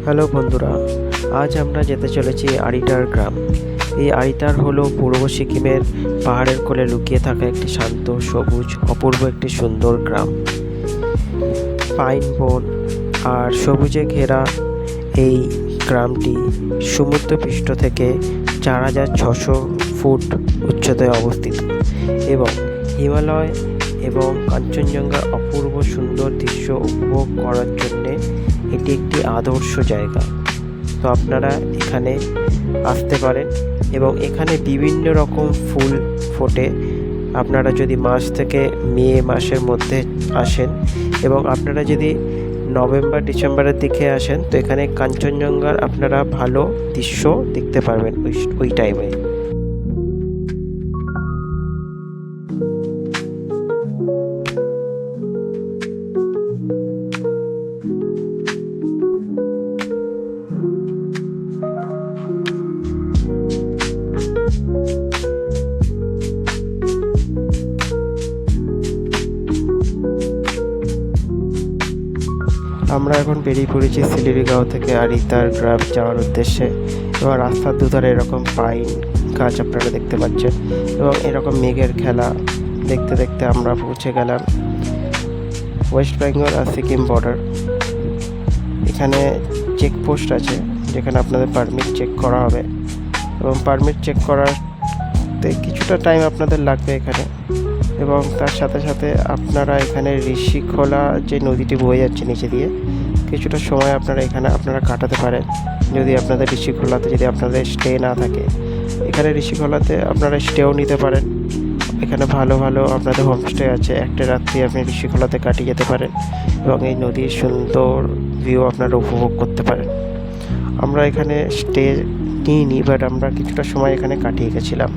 Hello বন্ধুরা, আজ আমরা যেতে চলেছি আরিটার গ্রাম। এই আরিটার হলো পূর্ব সিকিমের পাহাড়ের কোলে লুকিয়ে থাকা একটি শান্ত, সবুজ, অপূর্ব একটি সুন্দর গ্রাম। পাইন বন আর সবুজে ঘেরা এই গ্রামটি সমুদ্রপৃষ্ঠ থেকে 4,600 ফুট উচ্চতায় অবস্থিত এবং হিমালয় এবং কাঞ্চনজঙ্ঘার অপূর্ব সুন্দর দৃশ্য উপভোগ করার জন্যে এটি একটি আদর্শ জায়গা। তো আপনারা এখানে আসতে পারেন এবং এখানে বিভিন্ন রকম ফুল ফোটে। আপনারা যদি মার্চ থেকে মে মাসের মধ্যে আসেন এবং আপনারা যদি নভেম্বর ডিসেম্বরের দিকে আসেন তো এখানে কাঞ্চনজঙ্ঘার আপনারা ভালো দৃশ্য দেখতে পারবেন ওই টাইমে। আমরা এখন বেরিয়ে পড়েছি শিলিগুড়িগাঁও থেকে আরিতার গ্রাম যাওয়ার উদ্দেশ্যে এবং রাস্তার দুধারে এরকম পাইন গাছ আপনারা দেখতে পাচ্ছেন এবং এরকম মেঘের খেলা দেখতে দেখতে আমরা পৌঁছে গেলাম ওয়েস্ট বেঙ্গল আর সিকিম বর্ডার। এখানে চেকপোস্ট আছে যেখানে আপনাদের পারমিট চেক করা হবে এবং পারমিট চেক করাতে কিছুটা টাইম আপনাদের লাগবে এখানে। এবং তার সাথে সাথে আপনারা এখানে ঋষিখোলা যে নদীটি বয়ে যাচ্ছে নিচে দিয়ে কিছুটা সময় আপনারা কাটাতে পারেন যদি আপনাদের ঋষিখোলাতে যদি আপনাদের স্টে না থাকে। এখানে ঋষিখোলাতে আপনারা স্টেও নিতে পারেন। এখানে ভালো ভালো আপনাদের হোমস্টে আছে, একটা রাত্রি আপনি ঋষিখোলাতে কাটিয়ে যেতে পারেন এবং এই নদীর সুন্দর ভিউ আপনারা উপভোগ করতে পারেন। আমরা এখানে স্টে নিইনি, বাট আমরা কিছুটা সময় এখানে কাটিয়ে গেছিলাম।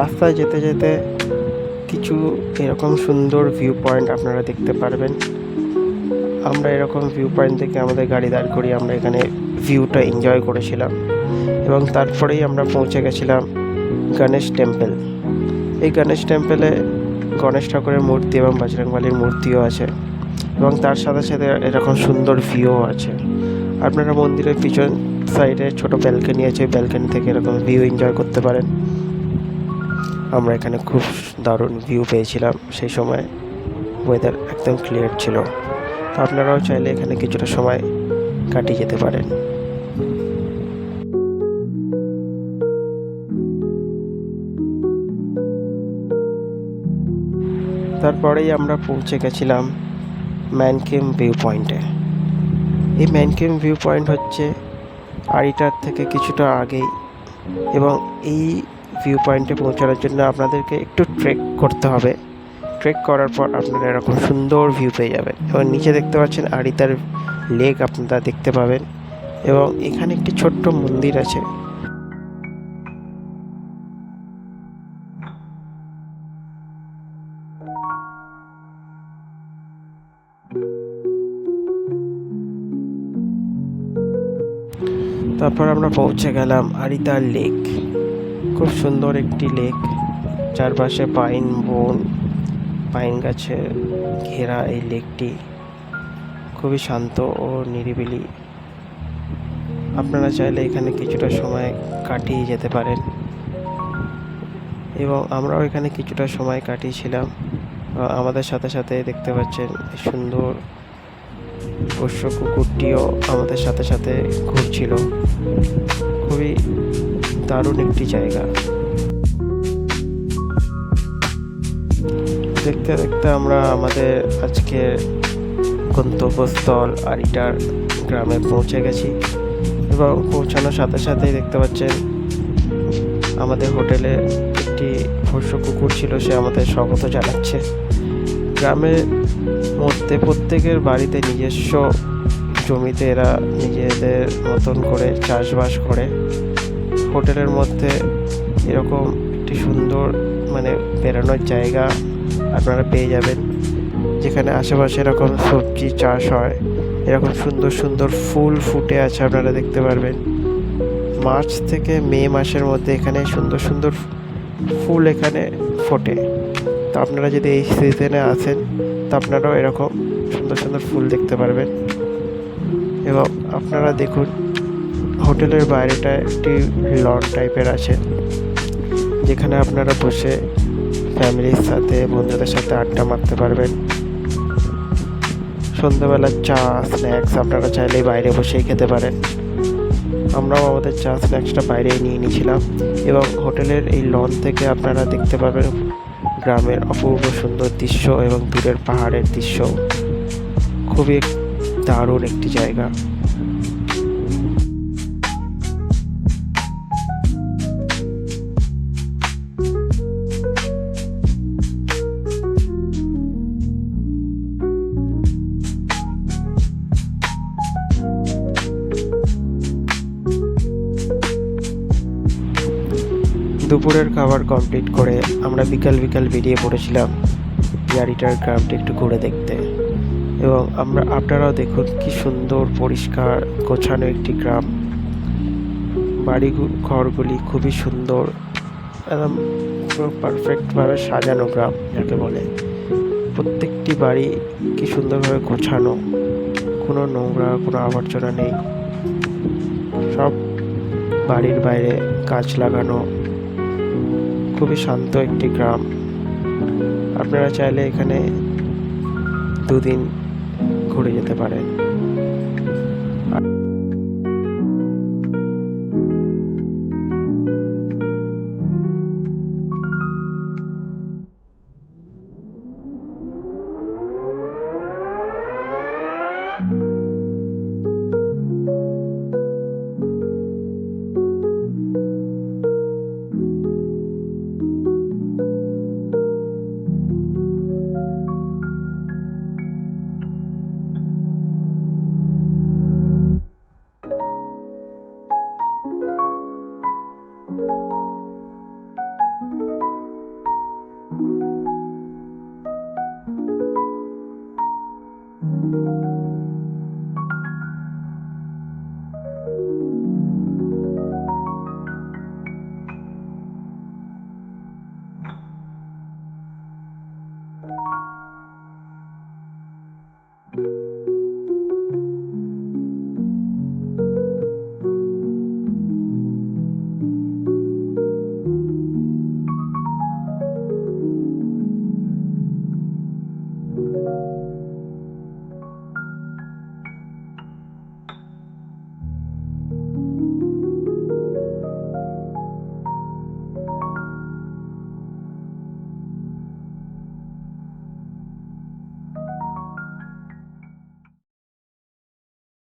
রাস্তায় যেতে যেতে কিছু এরকম সুন্দর ভিউ পয়েন্ট আপনারা দেখতে পারবেন। আমরা এরকম ভিউ পয়েন্ট থেকে আমাদের গাড়ি দাঁড় করিয়ে আমরা এখানে ভিউটা এনজয় করেছিলাম এবং তারপরেই আমরা পৌঁছে গেছিলাম গণেশ টেম্পল। এই গণেশ টেম্পলে গণেশ ঠাকুরের মূর্তি এবং বজরংবলীর মূর্তিও আছে এবং তার সাথে সাথে এরকম সুন্দর ভিউও আছে। আপনারা মন্দিরের পিছন সাইডে ছোট ব্যালকনি আছে, ব্যালকনি থেকে এরকম ভিউ এনজয় করতে পারেন। আমরা এখানে খুব দারুণ ভিউ পেয়েছিলাম, সেই সময় ওয়েদার একদম ক্লিয়ার ছিল। তো আপনারাও চাইলে এখানে কিছুটা সময় কাটিয়ে যেতে পারেন। তারপরেই আমরা পৌঁছে গেছিলাম ম্যানকিম ভিউ পয়েন্টে। এই ম্যানকিম ভিউ পয়েন্ট হচ্ছে আরিটার থেকে কিছুটা আগেই এবং এই ভিউ পয়েন্টে পৌঁছানোর জন্য আপনাদেরকে একটু ট্রেক করতে হবে। ট্রেক করার পর আপনারা এরকম সুন্দর ভিউ পেয়ে যাবেন এবং নিচে দেখতে পাচ্ছেন আরিতার লেক আপনারা দেখতে পাবেন এবং এখানে একটি ছোট্ট মন্দির আছে। তারপর আমরা পৌঁছে গেলাম আরিতার লেক। খুব সুন্দর একটি লেক, চারপাশে পাইন বন, পাইন গাছে ঘেরা এই লেকটি খুবই শান্ত ও নিরিবিলি। আপনারা চাইলে এখানে কিছুটা সময় কাটিয়ে যেতে পারেন এবং আমরাও এখানে কিছুটা সময় কাটিয়েছিলাম। আমাদের সাথে সাথে দেখতে পাচ্ছেন সুন্দর পোষ্য কুকুরটিও আমাদের সাথে সাথে ঘুরছিল। খুবই দারুণ একটি জায়গা। দেখতে দেখতে আমরা আমাদের আজকের গন্তব্যস্থল আরিটার গ্রামে পৌঁছে গেছি এবং পৌঁছানোর সাথে সাথেই দেখতে পাচ্ছেন আমাদের হোটেলে একটি পোষ্য কুকুর ছিল, সে আমাদের স্বাগত জানাচ্ছে। গ্রামের মধ্যে প্রত্যেকের বাড়িতে নিজস্ব জমিতে এরা নিজেদের মতন করে চাষবাস করে। হোটেলের মধ্যে এরকম একটি সুন্দর বেরোনোর জায়গা আপনারা পেয়ে যাবেন যেখানে আশেপাশে এরকম সবজি চাষ হয়। এরকম সুন্দর সুন্দর ফুল ফুটে আছে, আপনারা দেখতে পারবেন। মার্চ থেকে মে মাসের মধ্যে এখানে সুন্দর সুন্দর ফুল এখানে ফোটে। তো আপনারা যদি এই সিজনে আসেন তো আপনারাও এরকম সুন্দর সুন্দর ফুল দেখতে পারবেন। এবং আপনারা দেখুন হোটেলের বাইরেটা একটি লন টাইপের আছে, যেখানে আপনারা বসে ফ্যামিলির সাথে বন্ধুদের সাথে আড্ডা মারতে পারবেন। সন্ধ্যাবেলার চা স্ন্যাক্স আপনারা চাইলেই বাইরে বসেই খেতে পারেন। আমরাও আমাদের চা স্ন্যাক্সটা বাইরেই নিয়ে নিয়েছিলাম এবং হোটেলের এই লন থেকে আপনারা দেখতে পাবেন গ্রামের অপূর্ব সুন্দর দৃশ্য এবং দূরের পাহাড়ের দৃশ্য। খুবই দারুণ একটি জায়গা। দুপুরের খাবার কমপ্লিট করে আমরা বিকাল বিকাল বেরিয়ে পড়েছিলাম ইয়ারিটার গ্রামটি একটু ঘুরে দেখতে। এবং আপনারাও দেখুন কি সুন্দর পরিষ্কার গোছানো একটি গ্রাম। বাড়ি ঘরগুলি খুবই সুন্দর, একদম পুরো পারফেক্টভাবে সাজানো গ্রাম যাকে বলে। প্রত্যেকটি বাড়ি কি সুন্দরভাবে গোছানো, কোনো নোংরা কোনো আবর্জনা নেই। সব বাড়ির বাইরে গাছ লাগানো। খুবই শান্ত একটি গ্রাম। আপনারা চাইলে এখানে 2 দিন ঘুরে যেতে পারেন।